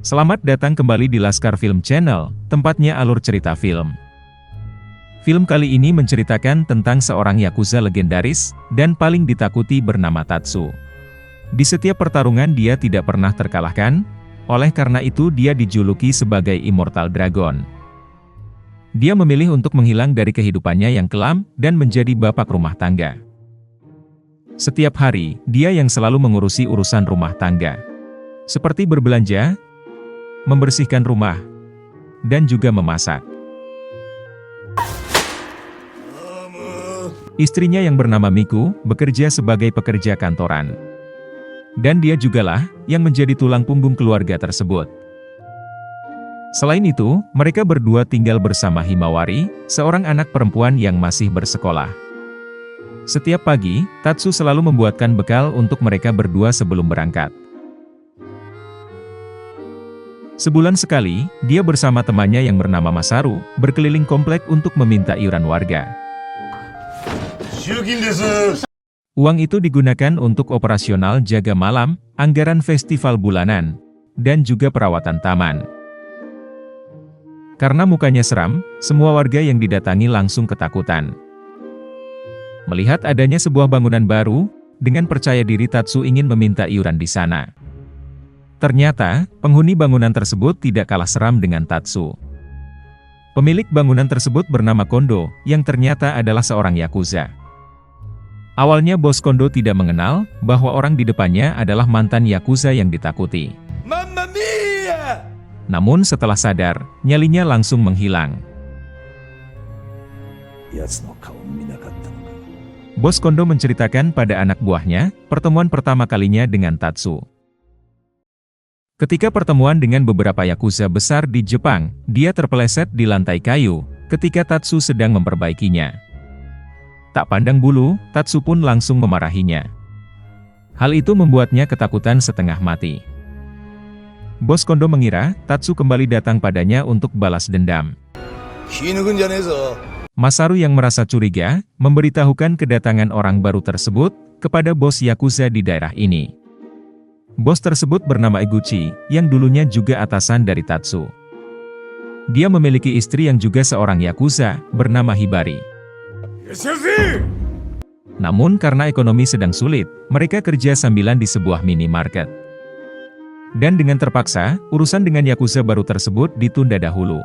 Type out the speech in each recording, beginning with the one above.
Selamat datang kembali di Laskar Film Channel, tempatnya alur cerita film. Film kali ini menceritakan tentang seorang yakuza legendaris, dan paling ditakuti bernama Tatsu. Di setiap pertarungan dia tidak pernah terkalahkan, oleh karena itu dia dijuluki sebagai Immortal Dragon. Dia memilih untuk menghilang dari kehidupannya yang kelam, dan menjadi bapak rumah tangga. Setiap hari, dia yang selalu mengurusi urusan rumah tangga. Seperti berbelanja, membersihkan rumah, dan juga memasak. Istrinya yang bernama Miku, bekerja sebagai pekerja kantoran. Dan dia jugalah, yang menjadi tulang punggung keluarga tersebut. Selain itu, mereka berdua tinggal bersama Himawari, seorang anak perempuan yang masih bersekolah. Setiap pagi, Tatsu selalu membuatkan bekal untuk mereka berdua sebelum berangkat. Sebulan sekali, dia bersama temannya yang bernama Masaru, berkeliling komplek untuk meminta iuran warga. Uang itu digunakan untuk operasional jaga malam, anggaran festival bulanan, dan juga perawatan taman. Karena mukanya seram, semua warga yang didatangi langsung ketakutan. Melihat adanya sebuah bangunan baru, dengan percaya diri Tatsu ingin meminta iuran di sana. Ternyata, penghuni bangunan tersebut tidak kalah seram dengan Tatsu. Pemilik bangunan tersebut bernama Kondo, yang ternyata adalah seorang yakuza. Awalnya bos Kondo tidak mengenal, bahwa orang di depannya adalah mantan yakuza yang ditakuti. Mamma mia! Namun setelah sadar, nyalinya langsung menghilang. Bos Kondo menceritakan pada anak buahnya, pertemuan pertama kalinya dengan Tatsu. Ketika pertemuan dengan beberapa yakuza besar di Jepang, dia terpeleset di lantai kayu, ketika Tatsu sedang memperbaikinya. Tak pandang bulu, Tatsu pun langsung memarahinya. Hal itu membuatnya ketakutan setengah mati. Bos Kondo mengira, Tatsu kembali datang padanya untuk balas dendam. Masaru yang merasa curiga, memberitahukan kedatangan orang baru tersebut, kepada bos yakuza di daerah ini. Bos tersebut bernama Eguchi, yang dulunya juga atasan dari Tatsu. Dia memiliki istri yang juga seorang yakuza, bernama Hibari. Namun karena ekonomi sedang sulit, mereka kerja sambilan di sebuah minimarket. Dan dengan terpaksa, urusan dengan yakuza baru tersebut ditunda dahulu.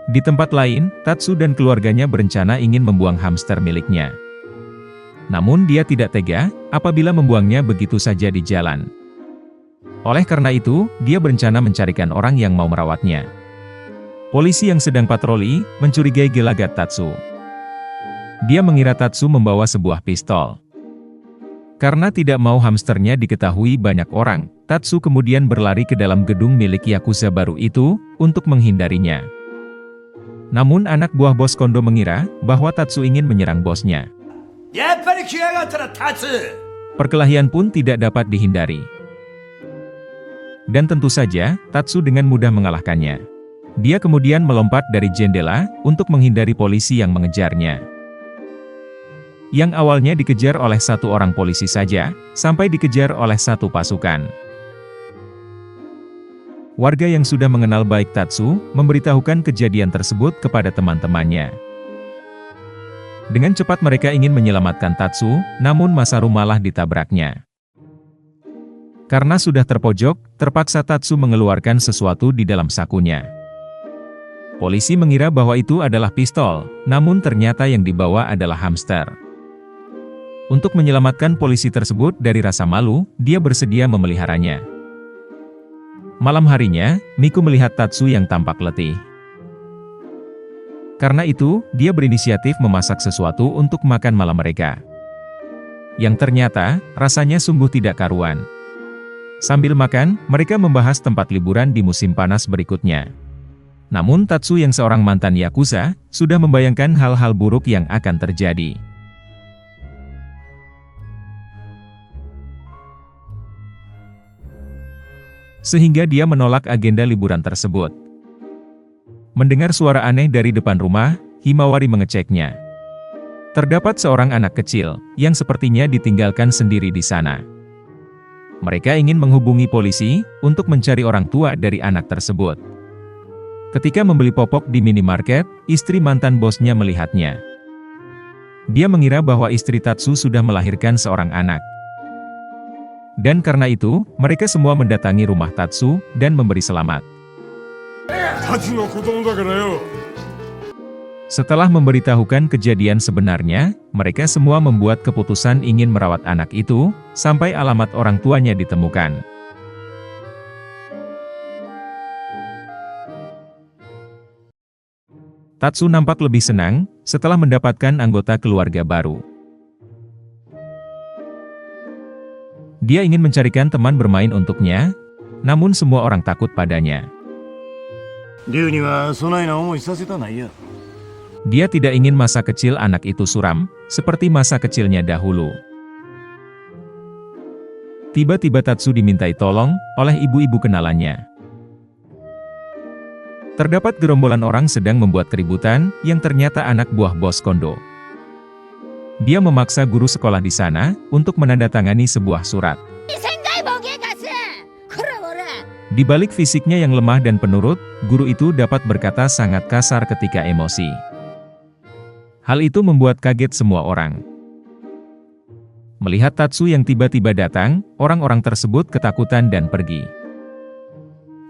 Di tempat lain, Tatsu dan keluarganya berencana ingin membuang hamster miliknya. Namun dia tidak tega, apabila membuangnya begitu saja di jalan. Oleh karena itu, dia berencana mencarikan orang yang mau merawatnya. Polisi yang sedang patroli, mencurigai gelagat Tatsu. Dia mengira Tatsu membawa sebuah pistol. Karena tidak mau hamsternya diketahui banyak orang, Tatsu kemudian berlari ke dalam gedung milik yakuza baru itu, untuk menghindarinya. Namun anak buah bos Kondo mengira, bahwa Tatsu ingin menyerang bosnya. Perkelahian pun tidak dapat dihindari. Dan tentu saja, Tatsu dengan mudah mengalahkannya. Dia kemudian melompat dari jendela, untuk menghindari polisi yang mengejarnya. Yang awalnya dikejar oleh satu orang polisi saja, sampai dikejar oleh satu pasukan. Warga yang sudah mengenal baik Tatsu, memberitahukan kejadian tersebut kepada teman-temannya. Dengan cepat mereka ingin menyelamatkan Tatsu, namun Masaru malah ditabraknya. Karena sudah terpojok, terpaksa Tatsu mengeluarkan sesuatu di dalam sakunya. Polisi mengira bahwa itu adalah pistol, namun ternyata yang dibawa adalah hamster. Untuk menyelamatkan polisi tersebut dari rasa malu, dia bersedia memeliharanya. Malam harinya, Miku melihat Tatsu yang tampak letih. Karena itu, dia berinisiatif memasak sesuatu untuk makan malam mereka. Yang ternyata, rasanya sungguh tidak karuan. Sambil makan, mereka membahas tempat liburan di musim panas berikutnya. Namun Tatsu yang seorang mantan yakuza, sudah membayangkan hal-hal buruk yang akan terjadi. Sehingga dia menolak agenda liburan tersebut. Mendengar suara aneh dari depan rumah, Himawari mengeceknya. Terdapat seorang anak kecil, yang sepertinya ditinggalkan sendiri di sana. Mereka ingin menghubungi polisi, untuk mencari orang tua dari anak tersebut. Ketika membeli popok di minimarket, istri mantan bosnya melihatnya. Dia mengira bahwa istri Tatsu sudah melahirkan seorang anak. Dan karena itu, mereka semua mendatangi rumah Tatsu, dan memberi selamat. Setelah memberitahukan kejadian sebenarnya, mereka semua membuat keputusan ingin merawat anak itu, sampai alamat orang tuanya ditemukan. Tatsu nampak lebih senang, setelah mendapatkan anggota keluarga baru. Dia ingin mencarikan teman bermain untuknya, namun semua orang takut padanya. Dia tidak ingin masa kecil anak itu suram, seperti masa kecilnya dahulu. Tiba-tiba Tatsu dimintai tolong, oleh ibu-ibu kenalannya. Terdapat gerombolan orang sedang membuat keributan, yang ternyata anak buah bos Kondo. Dia memaksa guru sekolah di sana, untuk menandatangani sebuah surat. Di balik fisiknya yang lemah dan penurut, guru itu dapat berkata sangat kasar ketika emosi. Hal itu membuat kaget semua orang. Melihat Tatsu yang tiba-tiba datang, orang-orang tersebut ketakutan dan pergi.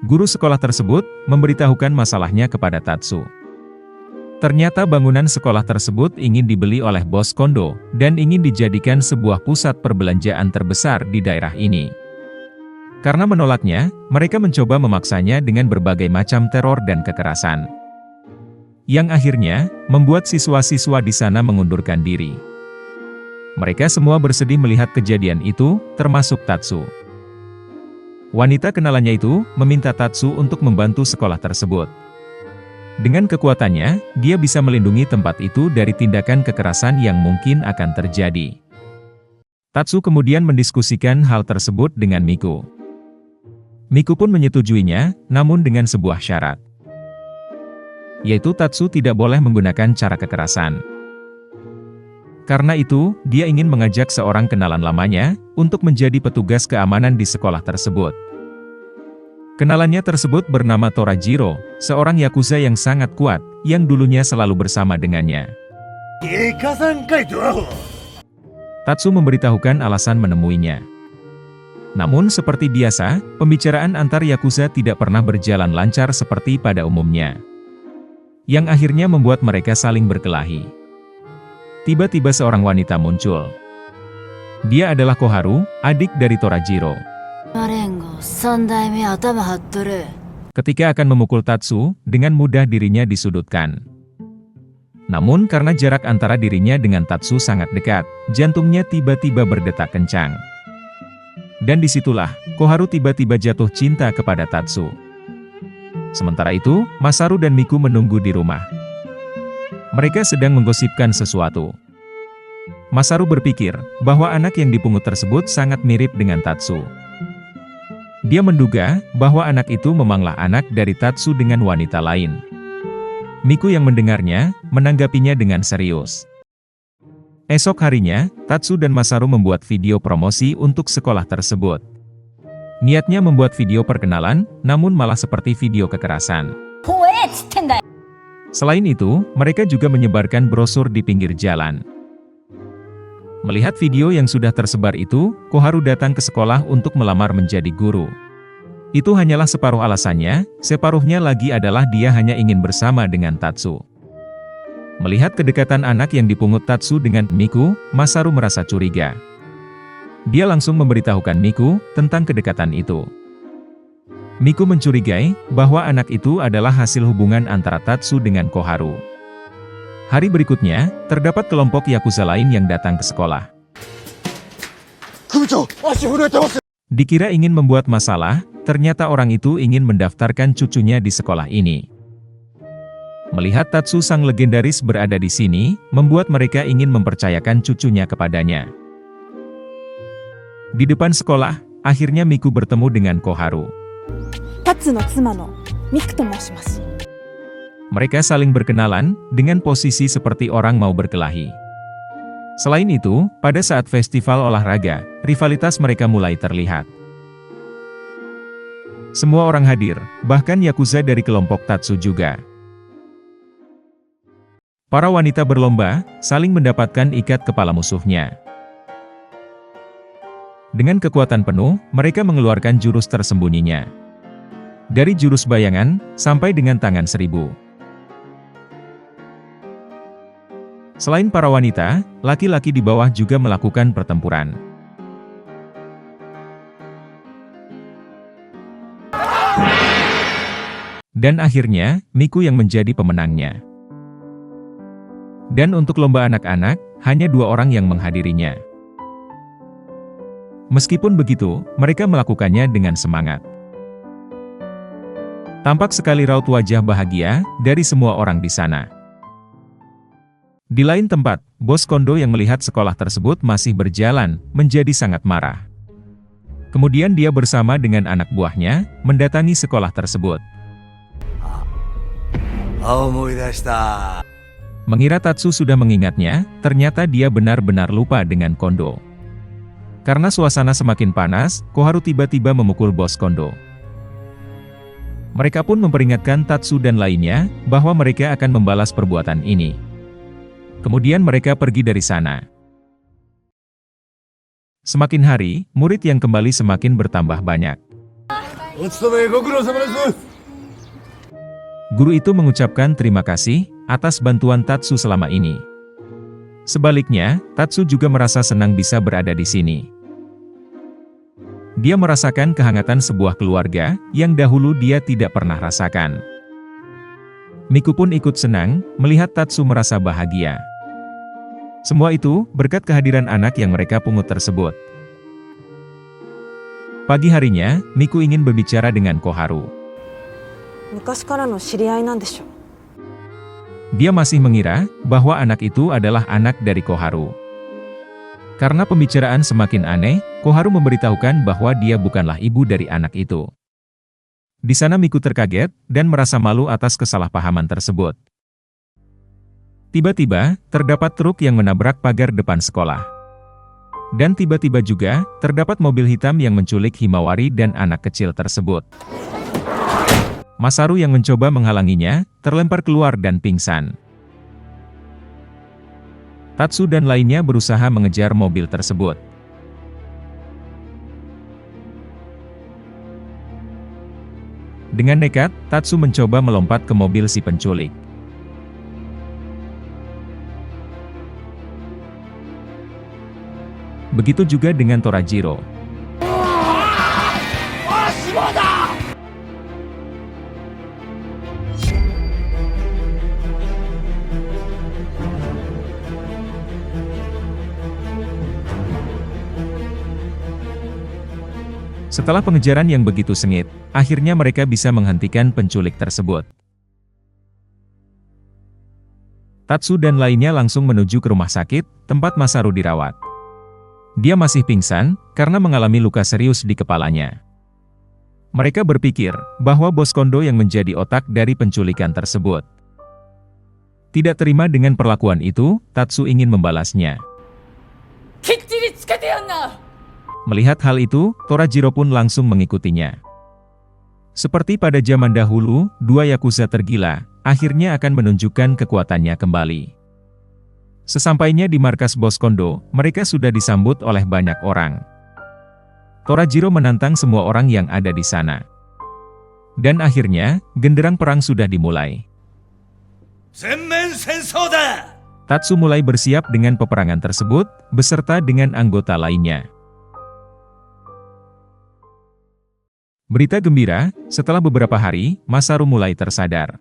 Guru sekolah tersebut memberitahukan masalahnya kepada Tatsu. Ternyata bangunan sekolah tersebut ingin dibeli oleh bos Kondo, dan ingin dijadikan sebuah pusat perbelanjaan terbesar di daerah ini. Karena menolaknya, mereka mencoba memaksanya dengan berbagai macam teror dan kekerasan. Yang akhirnya, membuat siswa-siswa di sana mengundurkan diri. Mereka semua bersedih melihat kejadian itu, termasuk Tatsu. Wanita kenalannya itu, meminta Tatsu untuk membantu sekolah tersebut. Dengan kekuatannya, dia bisa melindungi tempat itu dari tindakan kekerasan yang mungkin akan terjadi. Tatsu kemudian mendiskusikan hal tersebut dengan Miku. Miku pun menyetujuinya, namun dengan sebuah syarat. Yaitu Tatsu tidak boleh menggunakan cara kekerasan. Karena itu, dia ingin mengajak seorang kenalan lamanya, untuk menjadi petugas keamanan di sekolah tersebut. Kenalannya tersebut bernama Torajiro, seorang yakuza yang sangat kuat, yang dulunya selalu bersama dengannya. Tatsu memberitahukan alasan menemuinya. Namun seperti biasa, pembicaraan antar yakuza tidak pernah berjalan lancar seperti pada umumnya. Yang akhirnya membuat mereka saling berkelahi. Tiba-tiba seorang wanita muncul. Dia adalah Koharu, adik dari Torajiro. Ketika akan memukul Tatsu, dengan mudah dirinya disudutkan. Namun karena jarak antara dirinya dengan Tatsu sangat dekat, jantungnya tiba-tiba berdetak kencang. Dan disitulah, Koharu tiba-tiba jatuh cinta kepada Tatsu. Sementara itu, Masaru dan Miku menunggu di rumah. Mereka sedang menggosipkan sesuatu. Masaru berpikir, bahwa anak yang dipungut tersebut sangat mirip dengan Tatsu. Dia menduga, bahwa anak itu memanglah anak dari Tatsu dengan wanita lain. Miku yang mendengarnya, menanggapinya dengan serius. Esok harinya, Tatsu dan Masaru membuat video promosi untuk sekolah tersebut. Niatnya membuat video perkenalan, namun malah seperti video kekerasan. Selain itu, mereka juga menyebarkan brosur di pinggir jalan. Melihat video yang sudah tersebar itu, Koharu datang ke sekolah untuk melamar menjadi guru. Itu hanyalah separuh alasannya, separuhnya lagi adalah dia hanya ingin bersama dengan Tatsu. Melihat kedekatan anak yang dipungut Tatsu dengan Miku, Masaru merasa curiga. Dia langsung memberitahukan Miku tentang kedekatan itu. Miku mencurigai bahwa anak itu adalah hasil hubungan antara Tatsu dengan Koharu. Hari berikutnya, terdapat kelompok yakuza lain yang datang ke sekolah. Dikira ingin membuat masalah, ternyata orang itu ingin mendaftarkan cucunya di sekolah ini. Melihat Tatsu sang legendaris berada di sini, membuat mereka ingin mempercayakan cucunya kepadanya. Di depan sekolah, akhirnya Miku bertemu dengan Koharu. Mereka saling berkenalan, dengan posisi seperti orang mau berkelahi. Selain itu, pada saat festival olahraga, rivalitas mereka mulai terlihat. Semua orang hadir, bahkan Yakuza dari kelompok Tatsu juga. Para wanita berlomba, saling mendapatkan ikat kepala musuhnya. Dengan kekuatan penuh, mereka mengeluarkan jurus tersembunyinya. Dari jurus bayangan, sampai dengan tangan seribu. Selain para wanita, laki-laki di bawah juga melakukan pertempuran. Dan akhirnya, Miku yang menjadi pemenangnya. Dan untuk lomba anak-anak, hanya 2 orang yang menghadirinya. Meskipun begitu, mereka melakukannya dengan semangat. Tampak sekali raut wajah bahagia dari semua orang di sana. Di lain tempat, bos Kondo yang melihat sekolah tersebut masih berjalan, menjadi sangat marah. Kemudian dia bersama dengan anak buahnya, mendatangi sekolah tersebut. Mengira Tatsu sudah mengingatnya, ternyata dia benar-benar lupa dengan Kondo. Karena suasana semakin panas, Koharu tiba-tiba memukul bos Kondo. Mereka pun memperingatkan Tatsu dan lainnya, bahwa mereka akan membalas perbuatan ini. Kemudian mereka pergi dari sana. Semakin hari, murid yang kembali semakin bertambah banyak. Guru itu mengucapkan terima kasih atas bantuan Tatsu selama ini. Sebaliknya, Tatsu juga merasa senang bisa berada di sini. Dia merasakan kehangatan sebuah keluarga yang dahulu dia tidak pernah rasakan. Miku pun ikut senang melihat Tatsu merasa bahagia. Semua itu berkat kehadiran anak yang mereka pungut tersebut. Pagi harinya, Miku ingin berbicara dengan Koharu. Dia masih mengira bahwa anak itu adalah anak dari Koharu. Karena pembicaraan semakin aneh, Koharu memberitahukan bahwa dia bukanlah ibu dari anak itu. Di sana Miku terkaget dan merasa malu atas kesalahpahaman tersebut. Tiba-tiba, terdapat truk yang menabrak pagar depan sekolah. Dan tiba-tiba juga, terdapat mobil hitam yang menculik Himawari dan anak kecil tersebut. Masaru yang mencoba menghalanginya, terlempar keluar dan pingsan. Tatsu dan lainnya berusaha mengejar mobil tersebut. Dengan nekat, Tatsu mencoba melompat ke mobil si penculik. Begitu juga dengan Torajiro. Setelah pengejaran yang begitu sengit, akhirnya mereka bisa menghentikan penculik tersebut. Tatsu dan lainnya langsung menuju ke rumah sakit, tempat Masaru dirawat. Dia masih pingsan, karena mengalami luka serius di kepalanya. Mereka berpikir, bahwa bos Kondo yang menjadi otak dari penculikan tersebut. Tidak terima dengan perlakuan itu, Tatsu ingin membalasnya. Melihat hal itu, Torajiro pun langsung mengikutinya. Seperti pada zaman dahulu, 2 Yakuza tergila, akhirnya akan menunjukkan kekuatannya kembali. Sesampainya di markas bos Kondo, mereka sudah disambut oleh banyak orang. Torajiro menantang semua orang yang ada di sana. Dan akhirnya, genderang perang sudah dimulai. Tatsu mulai bersiap dengan peperangan tersebut, beserta dengan anggota lainnya. Berita gembira, setelah beberapa hari, Masaru mulai tersadar.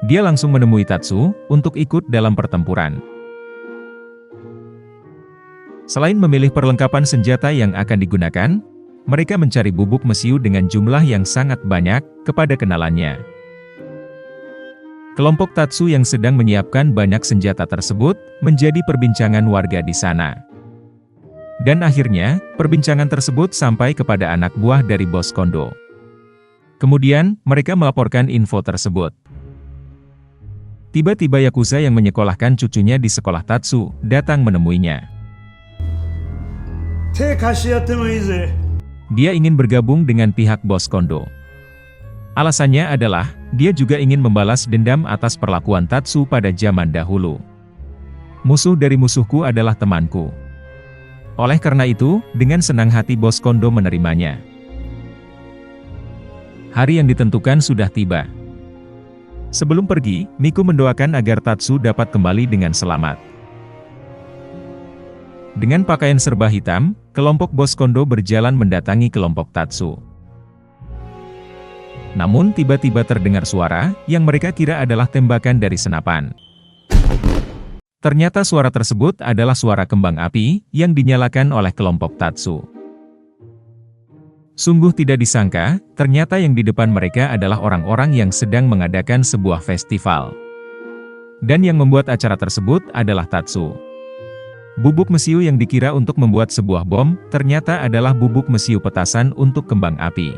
Dia langsung menemui Tatsu, untuk ikut dalam pertempuran. Selain memilih perlengkapan senjata yang akan digunakan, mereka mencari bubuk mesiu dengan jumlah yang sangat banyak, kepada kenalannya. Kelompok Tatsu yang sedang menyiapkan banyak senjata tersebut, menjadi perbincangan warga di sana. Dan akhirnya, perbincangan tersebut sampai kepada anak buah dari bos Kondo. Kemudian, mereka melaporkan info tersebut. Tiba-tiba Yakuza yang menyekolahkan cucunya di sekolah Tatsu, datang menemuinya. Dia ingin bergabung dengan pihak bos Kondo. Alasannya adalah, dia juga ingin membalas dendam atas perlakuan Tatsu pada zaman dahulu. Musuh dari musuhku adalah temanku. Oleh karena itu, dengan senang hati bos Kondo menerimanya. Hari yang ditentukan sudah tiba. Sebelum pergi, Miku mendoakan agar Tatsu dapat kembali dengan selamat. Dengan pakaian serba hitam, kelompok bos Kondo berjalan mendatangi kelompok Tatsu. Namun tiba-tiba terdengar suara, yang mereka kira adalah tembakan dari senapan. Ternyata suara tersebut adalah suara kembang api, yang dinyalakan oleh kelompok Tatsu. Sungguh tidak disangka, ternyata yang di depan mereka adalah orang-orang yang sedang mengadakan sebuah festival. Dan yang membuat acara tersebut adalah Tatsu. Bubuk mesiu yang dikira untuk membuat sebuah bom, ternyata adalah bubuk mesiu petasan untuk kembang api.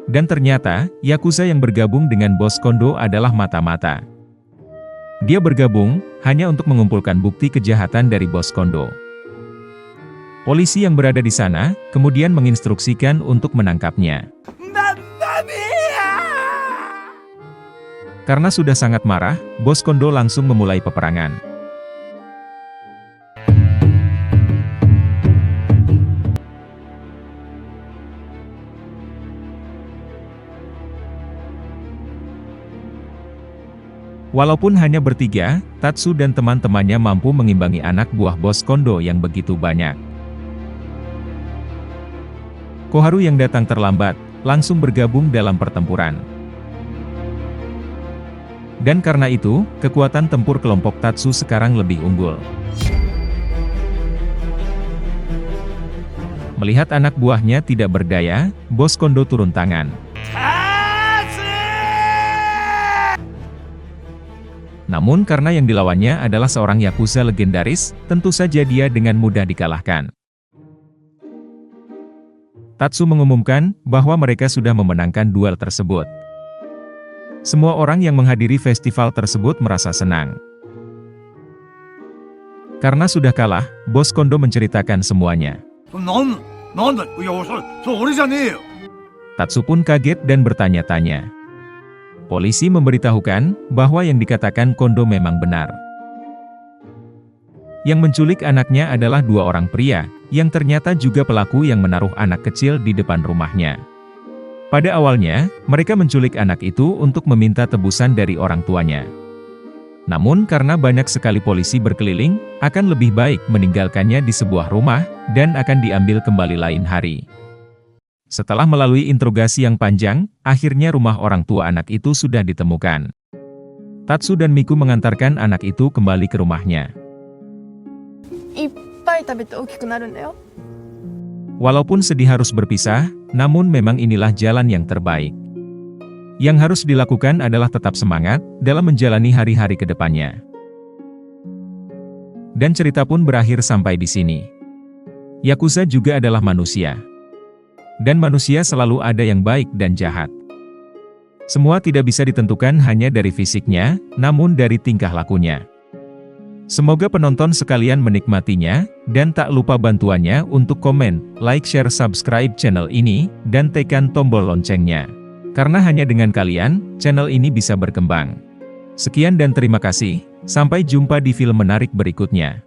Dan ternyata, Yakuza yang bergabung dengan bos Kondo adalah mata-mata. Dia bergabung, hanya untuk mengumpulkan bukti kejahatan dari bos Kondo. Polisi yang berada di sana, kemudian menginstruksikan untuk menangkapnya. Karena sudah sangat marah, bos Kondo langsung memulai peperangan. Walaupun hanya bertiga, Tatsu dan teman-temannya mampu mengimbangi anak buah bos Kondo yang begitu banyak. Koharu yang datang terlambat, langsung bergabung dalam pertempuran. Dan karena itu, kekuatan tempur kelompok Tatsu sekarang lebih unggul. Melihat anak buahnya tidak berdaya, bos Kondo turun tangan. Namun karena yang dilawannya adalah seorang Yakuza legendaris, tentu saja dia dengan mudah dikalahkan. Tatsu mengumumkan bahwa mereka sudah memenangkan duel tersebut. Semua orang yang menghadiri festival tersebut merasa senang. Karena sudah kalah, bos Kondo menceritakan semuanya. Tatsu pun kaget dan bertanya-tanya. Polisi memberitahukan bahwa yang dikatakan Kondo memang benar. Yang menculik anaknya adalah dua orang pria, yang ternyata juga pelaku yang menaruh anak kecil di depan rumahnya. Pada awalnya, mereka menculik anak itu untuk meminta tebusan dari orang tuanya. Namun karena banyak sekali polisi berkeliling, akan lebih baik meninggalkannya di sebuah rumah, dan akan diambil kembali lain hari. Setelah melalui interogasi yang panjang, akhirnya rumah orang tua anak itu sudah ditemukan. Tatsu dan Miku mengantarkan anak itu kembali ke rumahnya. Walaupun sedih harus berpisah, namun memang inilah jalan yang terbaik. Yang harus dilakukan adalah tetap semangat dalam menjalani hari-hari ke depannya. Dan cerita pun berakhir sampai di sini. Yakuza juga adalah manusia. Dan manusia selalu ada yang baik dan jahat. Semua tidak bisa ditentukan hanya dari fisiknya, namun dari tingkah lakunya. Semoga penonton sekalian menikmatinya, dan tak lupa bantuannya untuk komen, like, share, subscribe channel ini, dan tekan tombol loncengnya. Karena hanya dengan kalian, channel ini bisa berkembang. Sekian dan terima kasih, sampai jumpa di film menarik berikutnya.